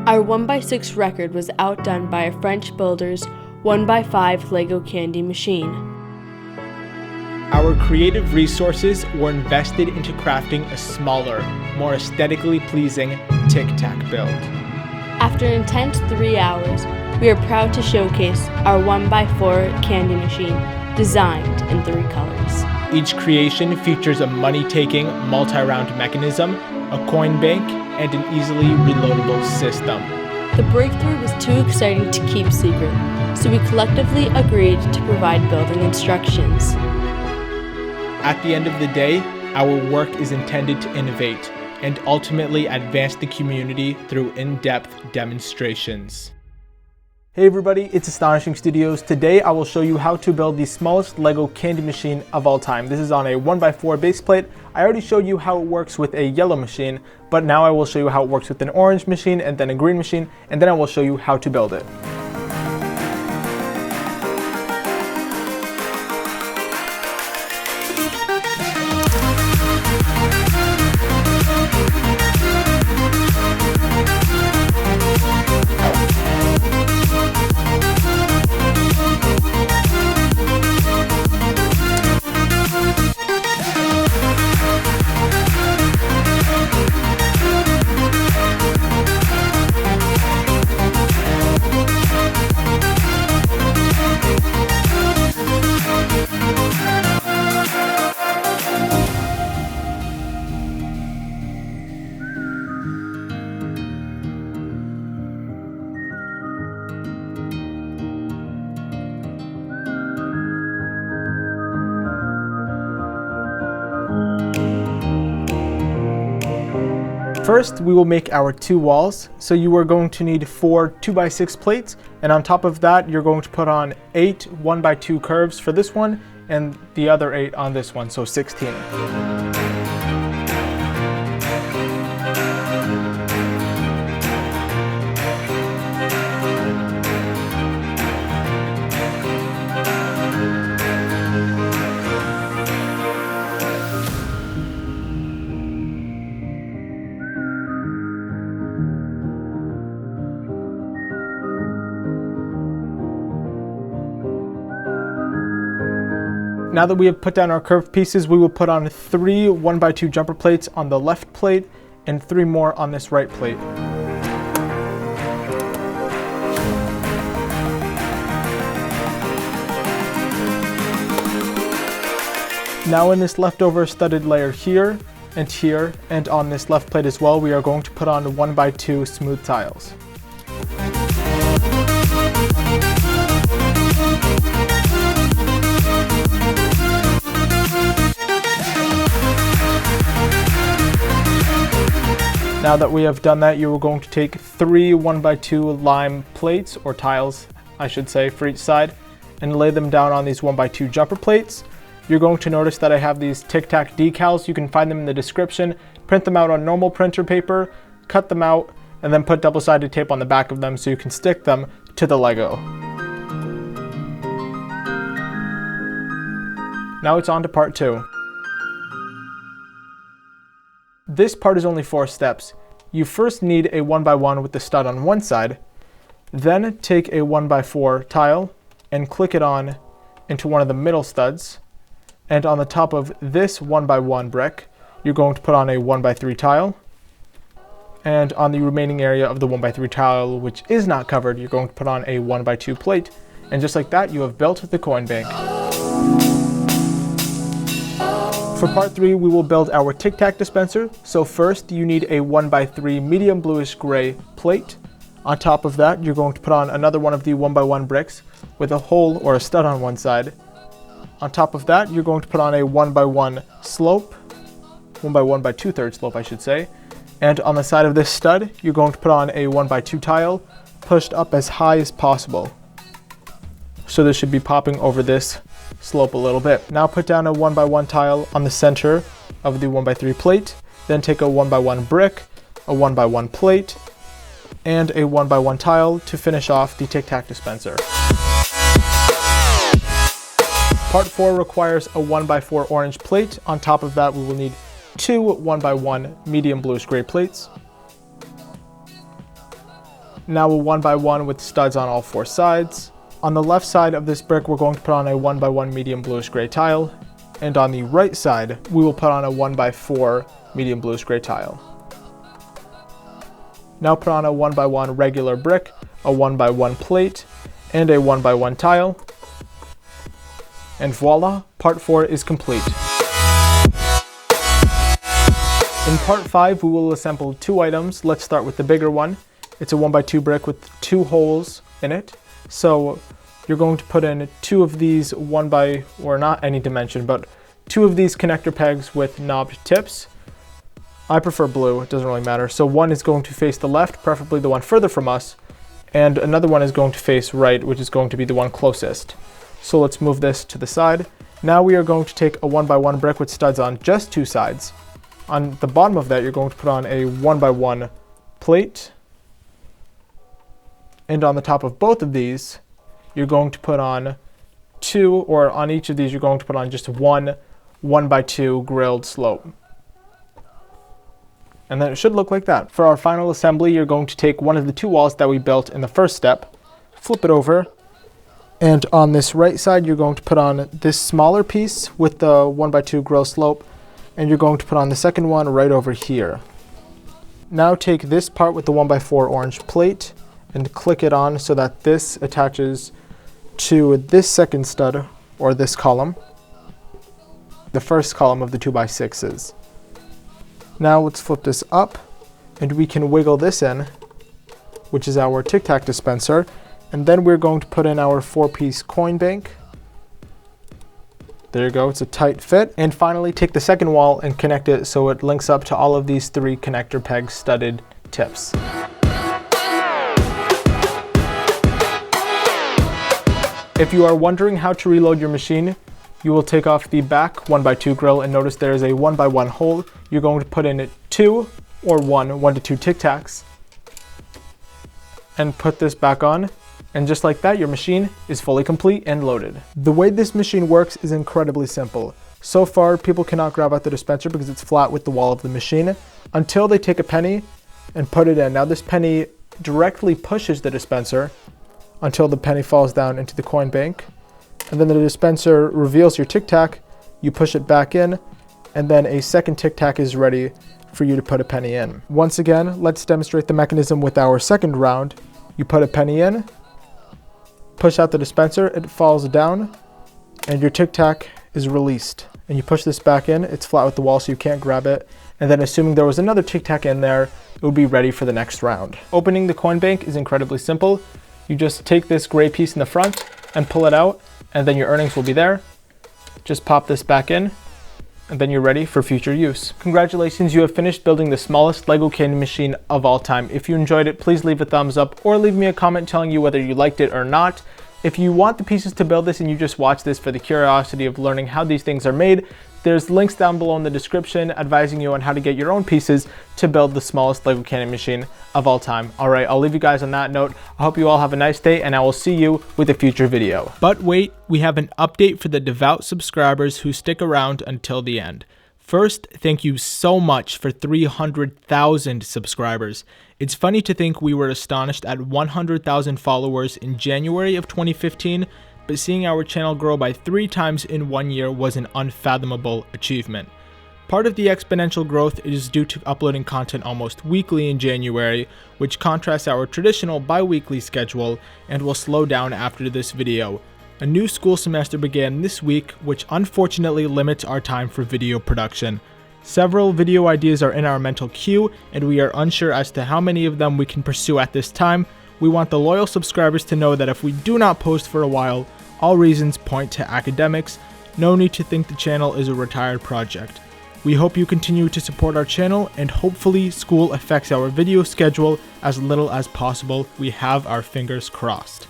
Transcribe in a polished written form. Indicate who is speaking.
Speaker 1: Our 1x6 record was outdone by a French builder's 1x5 Lego candy machine.
Speaker 2: Our creative resources were invested into crafting a smaller, more aesthetically pleasing Tic Tac build.
Speaker 1: After an intense 3 hours, we are proud to showcase our 1x4 candy machine, designed in 3 colors.
Speaker 2: Each creation features a money-taking, multi-round mechanism, a coin bank, and an easily reloadable system.
Speaker 1: The breakthrough was too exciting to keep secret, so we collectively agreed to provide building instructions.
Speaker 2: At the end of the day, our work is intended to innovate and ultimately advance the community through in-depth demonstrations. Hey everybody, it's Astonishing Studios. Today I will show you how to build the smallest Lego candy machine of all time. This is on a 1x4 base plate. I already showed you how it works with a yellow machine, but now I will show you how it works with an orange machine and then a green machine, and then I will show you how to build it. First, we will make our 2 walls. So you are going to need 4 2x6 plates, and on top of that, you're going to put on 8 1x2 curves for this one, and the other 8 on this one, so 16. Now that we have put down our curved pieces, we will put on 3 1x2 jumper plates on the left plate and 3 more on this right plate. Now in this leftover studded layer here, and on this left plate as well, we are going to put on 1x2 smooth tiles. Now that we have done that, you are going to take 3 1x2 lime plates, or tiles, I should say, for each side, and lay them down on these 1x2 jumper plates. You're going to notice that I have these Tic Tac decals. You can find them in the description. Print them out on normal printer paper, cut them out, and then put double-sided tape on the back of them so you can stick them to the Lego. Now it's on to part 2. This part is only 4 steps. You first need a 1x1 with the stud on one side, then take a 1x4 tile and click it on into one of the middle studs, and on the top of this 1x1 brick, you're going to put on a 1x3 tile, and on the remaining area of the 1x3 tile which is not covered, you're going to put on a 1x2 plate, and just like that, you have built the coin bank. For part 3, we will build our Tic Tac dispenser. So first, you need a 1x3 medium bluish gray plate. On top of that, you're going to put on another one of the 1x1 bricks with a hole or a stud on one side. On top of that, you're going to put on a 1x1 slope, 1x1 by 2/3 slope, I should say. And on the side of this stud, you're going to put on a 1x2 tile, pushed up as high as possible. So this should be popping over this slope a little bit. Now put down a 1x1 tile on the center of the 1x3 plate, then take a 1x1 brick, a 1x1 plate, and a 1x1 tile to finish off the Tic Tac dispenser. Part 4 requires a 1x4 orange plate. On top of that, we will need 2 1x1 medium bluish gray plates. Now a 1x1 with studs on all 4 sides. On the left side of this brick, we're going to put on a 1x1 medium bluish gray tile. And on the right side, we will put on a 1x4 medium bluish gray tile. Now put on a 1x1 regular brick, a 1x1 plate, and a 1x1 tile. And voila, part 4 is complete. In part 5, we will assemble 2 items. Let's start with the bigger one. It's a 1x2 brick with 2 holes in it. So you're going to put in 2 of these or not any dimension, but 2 of these connector pegs with knobbed tips. I prefer blue, it doesn't really matter. So one is going to face the left, preferably the one further from us, and another one is going to face right, which is going to be the one closest. So let's move this to the side. Now we are going to take a 1x1 brick with studs on just 2 sides. On the bottom of that, you're going to put on a 1x1 plate. And on the top of both of these, you're going to put on 2, or on each of these, you're going to put on just one 1x2 grilled slope. And then it should look like that. For our final assembly, you're going to take one of the 2 walls that we built in the first step, flip it over, and on this right side, you're going to put on this smaller piece with the 1x2 grill slope, and you're going to put on the second one right over here. Now take this part with the 1x4 orange plate and click it on so that this attaches to this second stud, or this column, the first column of the 2x6s. Now let's flip this up, and we can wiggle this in, which is our Tic Tac dispenser, and then we're going to put in our 4-piece coin bank. There you go, it's a tight fit. And finally, take the second wall and connect it so it links up to all of these 3 connector peg studded tips. If you are wondering how to reload your machine, you will take off the back 1x2 grill and notice there is a 1x1 hole. You're going to put in 2 or 1 to 2 Tic Tacs and put this back on. And just like that, your machine is fully complete and loaded. The way this machine works is incredibly simple. So far, people cannot grab out the dispenser because it's flat with the wall of the machine until they take a penny and put it in. Now this penny directly pushes the dispenser until the penny falls down into the coin bank. And then the dispenser reveals your Tic Tac, you push it back in, and then a second Tic Tac is ready for you to put a penny in. Once again, let's demonstrate the mechanism with our second round. You put a penny in, push out the dispenser, it falls down, and your Tic Tac is released. And you push this back in, it's flat with the wall so you can't grab it, and then assuming there was another Tic Tac in there, it would be ready for the next round. Opening the coin bank is incredibly simple. You just take this gray piece in the front and pull it out, and then your earnings will be there. Just pop this back in, and then you're ready for future use. Congratulations, you have finished building the smallest Lego candy machine of all time. If you enjoyed it, please leave a thumbs up or leave me a comment telling you whether you liked it or not. If you want the pieces to build this and you just watch this for the curiosity of learning how these things are made, there's links down below in the description advising you on how to get your own pieces to build the smallest Lego candy machine of all time. All right, I'll leave you guys on that note. I hope you all have a nice day, and I will see you with a future video. But wait, we have an update for the devout subscribers who stick around until the end. First, thank you so much for 300,000 subscribers. It's funny to think we were astonished at 100,000 followers in January of 2015, but seeing our channel grow by 3 times in 1 year was an unfathomable achievement. Part of the exponential growth is due to uploading content almost weekly in January, which contrasts our traditional bi-weekly schedule and will slow down after this video. A new school semester began this week, which unfortunately limits our time for video production. Several video ideas are in our mental queue, and we are unsure as to how many of them we can pursue at this time. We want the loyal subscribers to know that if we do not post for a while, all reasons point to academics. No need to think the channel is a retired project. We hope you continue to support our channel, and hopefully school affects our video schedule as little as possible. We have our fingers crossed.